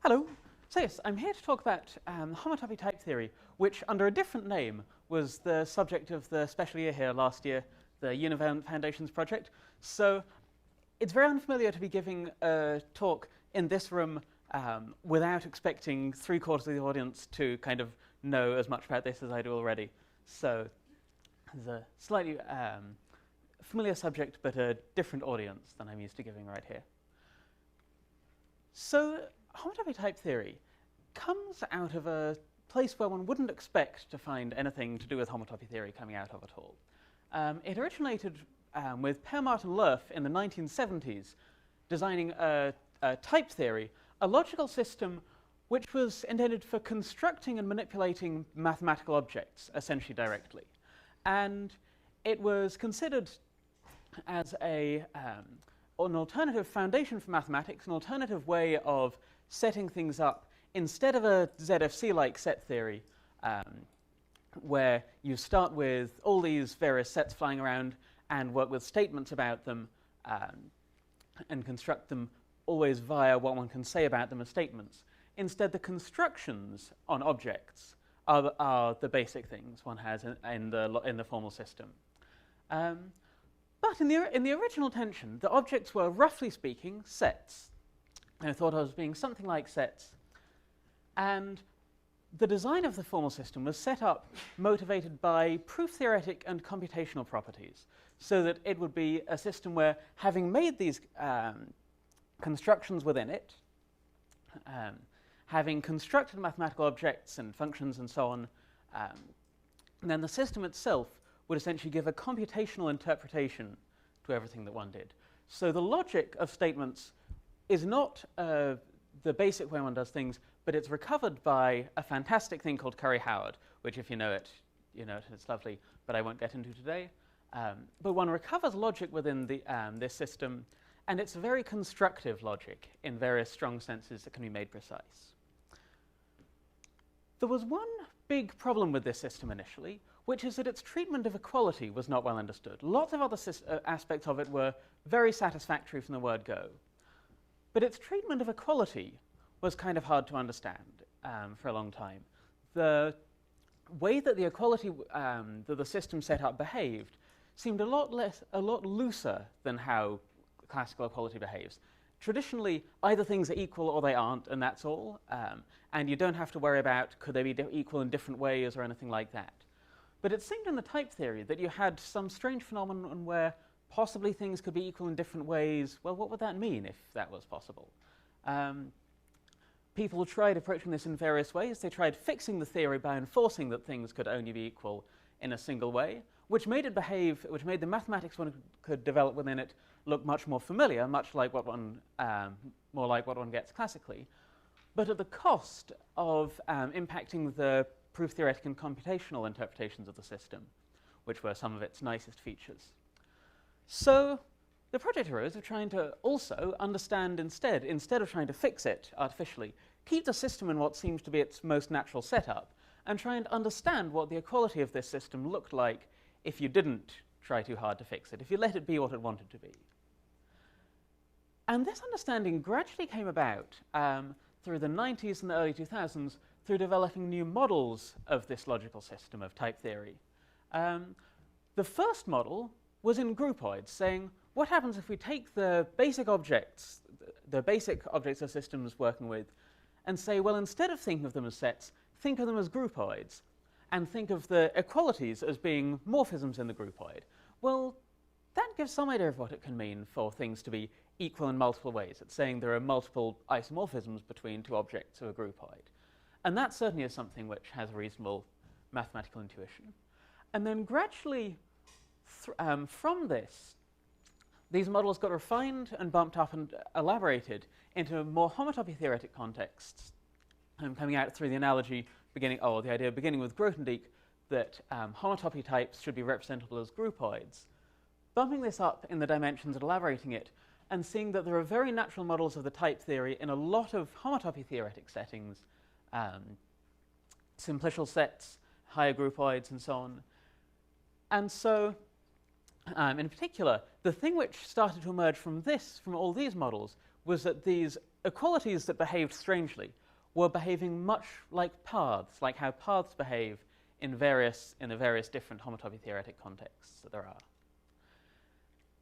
Hello. So yes, I'm here to talk about homotopy type theory, which under a different name was the subject of the special year here last year, the Univalent Foundations project. So it's very unfamiliar to be giving a talk in this room without expecting 3/4 of the audience to kind of know as much about this as I do already. So it's a slightly familiar subject, but a different audience than I'm used to giving right here. So homotopy type theory comes out of a place where one wouldn't expect to find anything to do with homotopy theory coming out of at all. It originated with Per Martin Lerf in the 1970s, designing a type theory, a logical system which was intended for constructing and manipulating mathematical objects, essentially directly. And it was considered as an alternative foundation for mathematics, an alternative way of setting things up instead of a ZFC-like set theory, where you start with all these various sets flying around and work with statements about them and construct them always via what one can say about them as statements. Instead, the constructions on objects are the basic things one has in the formal system. But in the original tension, the objects were, roughly speaking, sets. I thought of as being something like sets. And the design of the formal system was set up motivated by proof-theoretic and computational properties, so that it would be a system where, having made these constructions within it, having constructed mathematical objects and functions and so on, then the system itself would essentially give a computational interpretation to everything that one did. So the logic of statements is not the basic way one does things, but it's recovered by a fantastic thing called Curry-Howard, which if you know it, it's lovely, but I won't get into today. But one recovers logic within this system, and it's very constructive logic in various strong senses that can be made precise. There was one big problem with this system initially, which is that its treatment of equality was not well understood. Lots of other aspects of it were very satisfactory from the word go. But its treatment of equality was kind of hard to understand for a long time. The way that the equality that the system set up behaved seemed a lot looser than how classical equality behaves. Traditionally, either things are equal or they aren't, and that's all. And you don't have to worry about could they be equal in different ways or anything like that. But it seemed in the type theory that you had some strange phenomenon where possibly things could be equal in different ways. Well, what would that mean if that was possible? People tried approaching this in various ways. They tried fixing the theory by enforcing that things could only be equal in a single way, which made it behave, which made the mathematics one could develop within it look much more familiar, much like what one, more like what one gets classically, but at the cost of impacting the proof-theoretic and computational interpretations of the system, which were some of its nicest features. So the project arose of trying to also understand instead of trying to fix it artificially, keep the system in what seems to be its most natural setup, and try and understand what the equality of this system looked like if you didn't try too hard to fix it, if you let it be what it wanted to be. And this understanding gradually came about through the 90s and the early 2000s through developing new models of this logical system of type theory. The first model was in groupoids, saying, what happens if we take the basic objects of systems working with, and say, well, instead of thinking of them as sets, think of them as groupoids, and think of the equalities as being morphisms in the groupoid. Well, that gives some idea of what it can mean for things to be equal in multiple ways. It's saying there are multiple isomorphisms between two objects of a groupoid. And that certainly is something which has a reasonable mathematical intuition. And then gradually, from this, these models got refined and bumped up and elaborated into more homotopy theoretic contexts, coming out through the analogy the idea beginning with Grothendieck that homotopy types should be representable as groupoids, bumping this up in the dimensions and elaborating it, and seeing that there are very natural models of the type theory in a lot of homotopy theoretic settings, simplicial sets, higher groupoids, and so on. And so, in particular, the thing which started to emerge from all these models was that these equalities that behaved strangely were behaving much like paths, like how paths behave in the various different homotopy theoretic contexts that there are.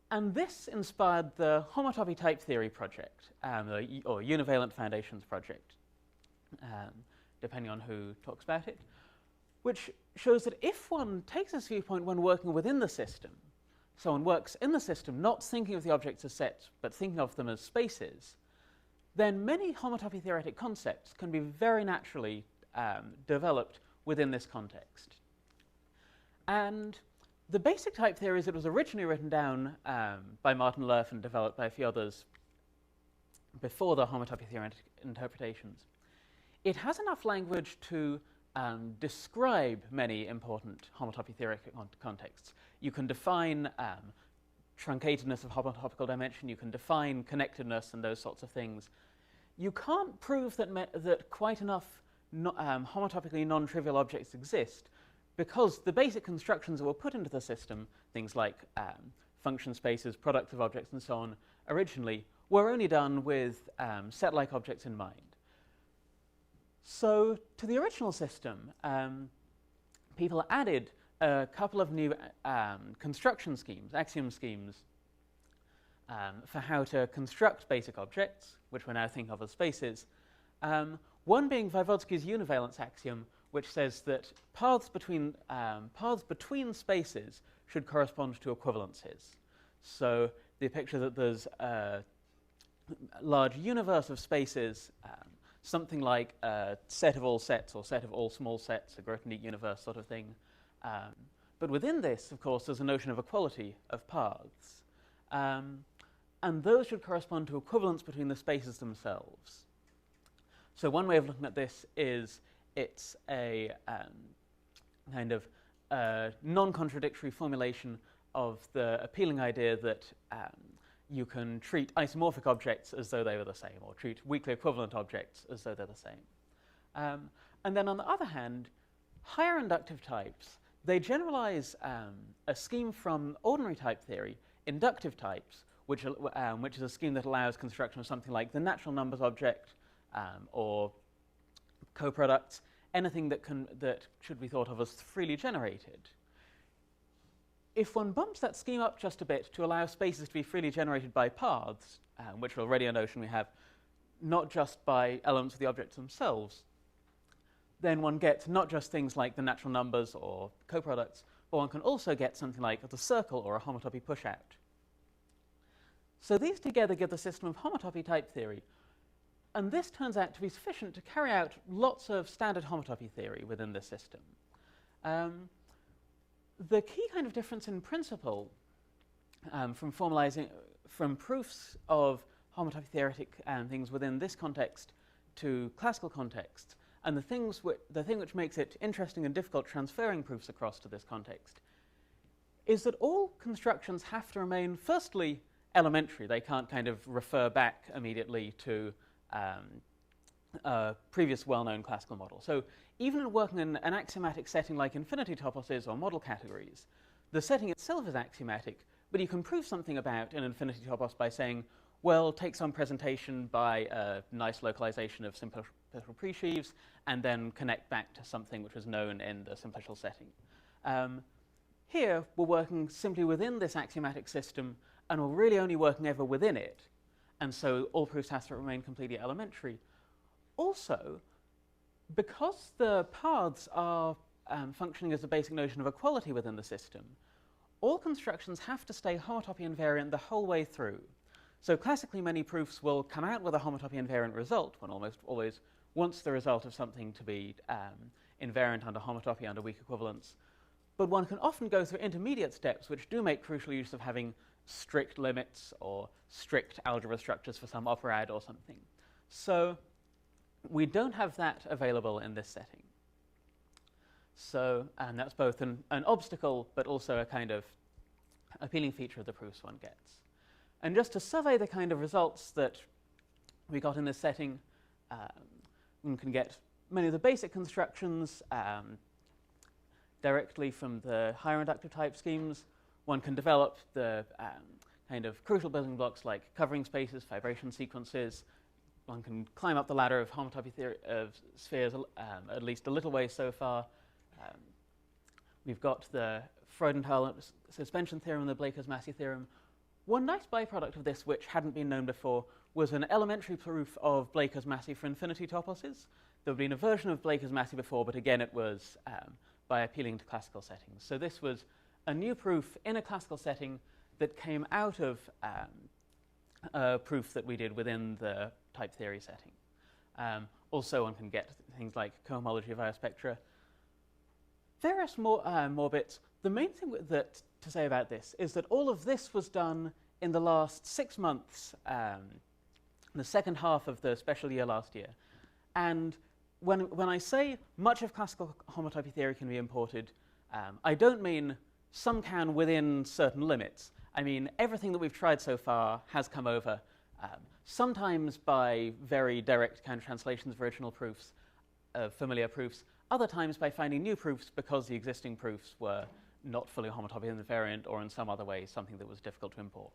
And this inspired the Homotopy Type Theory project, or Univalent Foundations project, depending on who talks about it, which shows that if one takes this viewpoint when working within the system, so one works in the system not thinking of the objects as sets, but thinking of them as spaces, then many homotopy theoretic concepts can be very naturally developed within this context. And the basic type theory, as it was originally written down by Martin Lerf and developed by a few others before the homotopy theoretic interpretations, it has enough language to describe many important homotopy theoretic contexts. You can define truncatedness of homotopical dimension, you can define connectedness and those sorts of things. You can't prove that quite enough homotopically non-trivial objects exist, because the basic constructions that were put into the system, things like function spaces, products of objects, and so on, originally were only done with set-like objects in mind. So to the original system, people added a couple of new construction schemes, axiom schemes, for how to construct basic objects, which we're now thinking of as spaces. One being Vygotsky's univalence axiom, which says that paths between spaces should correspond to equivalences. So the picture that there's a large universe of spaces, something like a set of all sets or set of all small sets, a Grothendieck universe sort of thing. But within this, of course, there's a notion of equality of paths. And those should correspond to equivalence between the spaces themselves. So one way of looking at this is it's a kind of non-contradictory formulation of the appealing idea that you can treat isomorphic objects as though they were the same, or treat weakly equivalent objects as though they're the same. And then on the other hand, higher inductive types, they generalize a scheme from ordinary type theory, inductive types, which is a scheme that allows construction of something like the natural numbers object, or coproducts, anything that should be thought of as freely generated. If one bumps that scheme up just a bit to allow spaces to be freely generated by paths, which are already a notion we have, not just by elements of the objects themselves, then one gets not just things like the natural numbers or coproducts, but one can also get something like the circle or a homotopy pushout. So these together give the system of homotopy type theory, and this turns out to be sufficient to carry out lots of standard homotopy theory within this system. The key kind of difference in principle from proofs of homotopy theoretic things within this context to classical contexts, and the thing which makes it interesting and difficult transferring proofs across to this context, is that all constructions have to remain, firstly, elementary. They can't kind of refer back immediately to a previous well-known classical model. So even in working in an axiomatic setting like infinity toposes or model categories, the setting itself is axiomatic, but you can prove something about an infinity topos by saying, well, take some presentation by a nice localization of simplicial presheaves, and then connect back to something which was known in the simplicial setting. Here, we're working simply within this axiomatic system, and we're really only working ever within it, and so all proofs have to remain completely elementary. Also, because the paths are functioning as a basic notion of equality within the system, all constructions have to stay homotopy invariant the whole way through. So classically, many proofs will come out with a homotopy invariant result. One almost always wants the result of something to be invariant under homotopy under weak equivalence. But one can often go through intermediate steps which do make crucial use of having strict limits or strict algebra structures for some operad or something. So we don't have that available in this setting. So, and that's both an obstacle, but also a kind of appealing feature of the proofs one gets. And just to survey the kind of results that we got in this setting, one can get many of the basic constructions directly from the higher inductive type schemes. One can develop the kind of crucial building blocks like covering spaces, vibration sequences, one can climb up the ladder of homotopy theory of spheres at least a little way so far. We've got the Freudenthal suspension theorem and the Blakers-Massey theorem. One nice byproduct of this, which hadn't been known before, was an elementary proof of Blakers-Massey for infinity toposes. There had been a version of Blakers-Massey before, but again it was by appealing to classical settings. So this was a new proof in a classical setting that came out of a proof that we did within the type theory setting. Also, one can get things like cohomology of iospectra. Various more bits. The main thing to say about this is that all of this was done in the last 6 months, the second half of the special year last year. And when I say much of classical homotopy theory can be imported, I don't mean some can within certain limits. I mean everything that we've tried so far has come over, sometimes by very direct kind of translations of original proofs, familiar proofs, other times by finding new proofs because the existing proofs were not fully homotopy invariant or in some other way something that was difficult to import.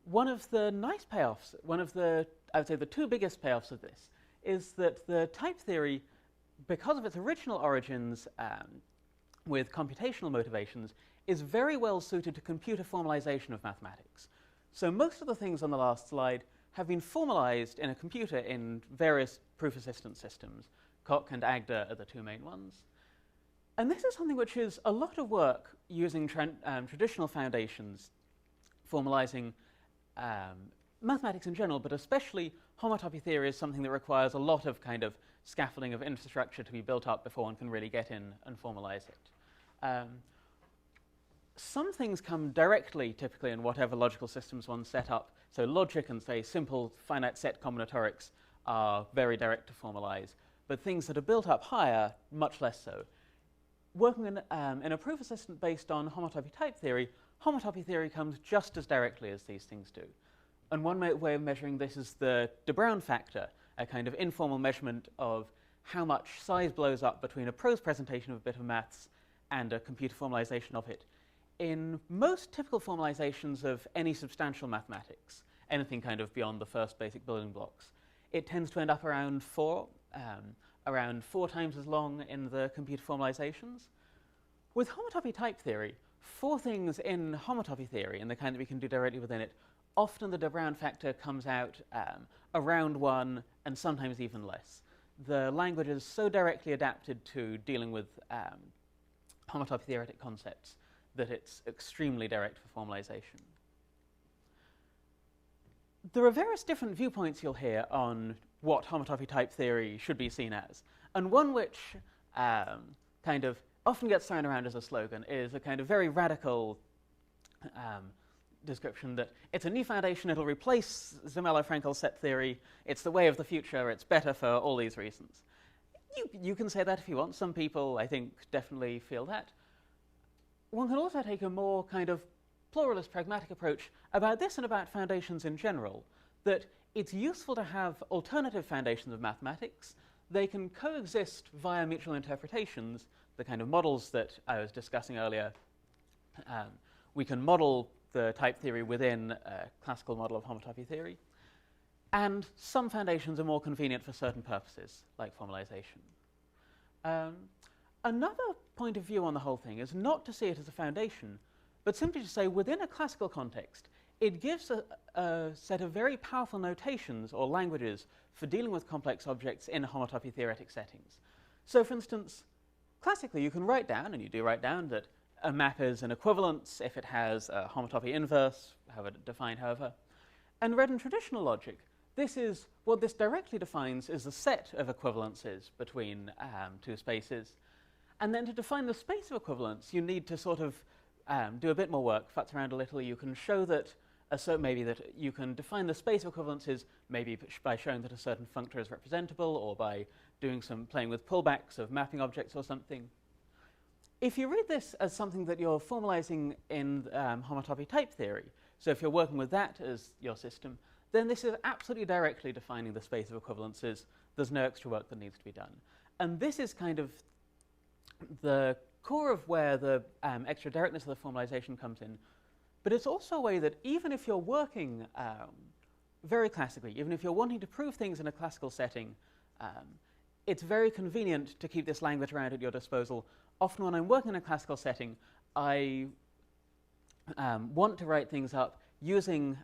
One of the nice payoffs, I would say the two biggest payoffs of this, is that the type theory, because of its original origins with computational motivations, is very well suited to computer formalization of mathematics. So most of the things on the last slide have been formalized in a computer in various proof-assistance systems. Coq and Agda are the two main ones. And this is something which is a lot of work using traditional foundations, formalizing mathematics in general, but especially homotopy theory is something that requires a lot of kind of scaffolding of infrastructure to be built up before one can really get in and formalize it. Some things come directly, typically, in whatever logical systems one set up. So logic and, say, simple finite set combinatorics are very direct to formalize, but things that are built up higher, much less so. Working in a proof assistant based on homotopy type theory, homotopy theory comes just as directly as these things do. And one way of measuring this is the de Bruijn factor, a kind of informal measurement of how much size blows up between a prose presentation of a bit of maths and a computer formalization of it. In most typical formalizations of any substantial mathematics, anything kind of beyond the first basic building blocks, it tends to end up around four times as long in the computer formalizations. With homotopy type theory, 4 things in homotopy theory, and the kind that we can do directly within it, often the de Bruijn factor comes out around 1 and sometimes even less. The language is so directly adapted to dealing with homotopy theoretic concepts that it's extremely direct for formalization. There are various different viewpoints you'll hear on what homotopy type theory should be seen as. And one which kind of often gets thrown around as a slogan is a kind of very radical description that it's a new foundation, it'll replace Zermelo-Fraenkel set theory, it's the way of the future, it's better for all these reasons. You can say that if you want. Some people, I think, definitely feel that. One can also take a more kind of pluralist, pragmatic approach about this and about foundations in general, that it's useful to have alternative foundations of mathematics. They can coexist via mutual interpretations, the kind of models that I was discussing earlier. We can model the type theory within a classical model of homotopy theory. And some foundations are more convenient for certain purposes, like formalization. Another point of view on the whole thing is not to see it as a foundation, but simply to say within a classical context, it gives a set of very powerful notations or languages for dealing with complex objects in homotopy theoretic settings. So for instance, classically you can write down, and you do write down, that a map is an equivalence if it has a homotopy inverse, defined however. And read in traditional logic, what this directly defines is the set of equivalences between 2 spaces. And then to define the space of equivalence, you need to sort of do a bit more work, futz around a little. You can show that maybe that you can define the space of equivalences maybe by showing that a certain functor is representable, or by doing some playing with pullbacks of mapping objects or something. If you read this as something that you're formalizing in homotopy type theory, so if you're working with that as your system, then this is absolutely directly defining the space of equivalences. There's no extra work that needs to be done. And this is kind of the core of where the extra directness of the formalization comes in. But it's also a way that even if you're working very classically. Even if you're wanting to prove things in a classical setting, it's very convenient to keep this language around at your disposal. Often when I'm working in a classical setting, I want to write things up using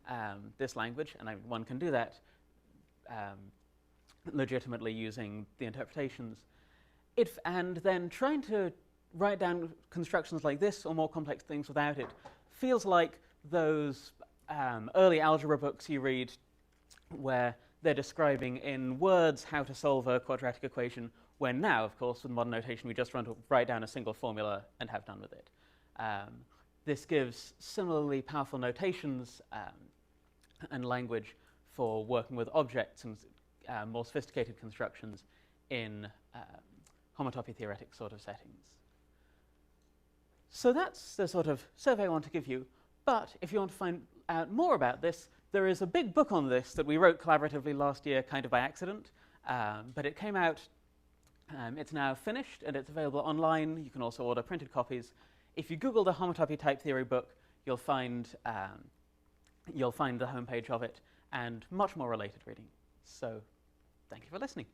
this language, and one can do that legitimately using the interpretations. And then trying to write down constructions like this or more complex things without it feels like those early algebra books you read where they're describing in words how to solve a quadratic equation, when now, of course, with modern notation, we just want to write down a single formula and have done with it. This gives similarly powerful notations and language for working with objects and more sophisticated constructions in homotopy theoretic sort of settings. So that's the sort of survey I want to give you. But if you want to find out more about this, there is a big book on this that we wrote collaboratively last year, kind of by accident. But it came out, it's now finished, and it's available online. You can also order printed copies. If you Google the Homotopy Type Theory book, you'll find the homepage of it and much more related reading. So thank you for listening.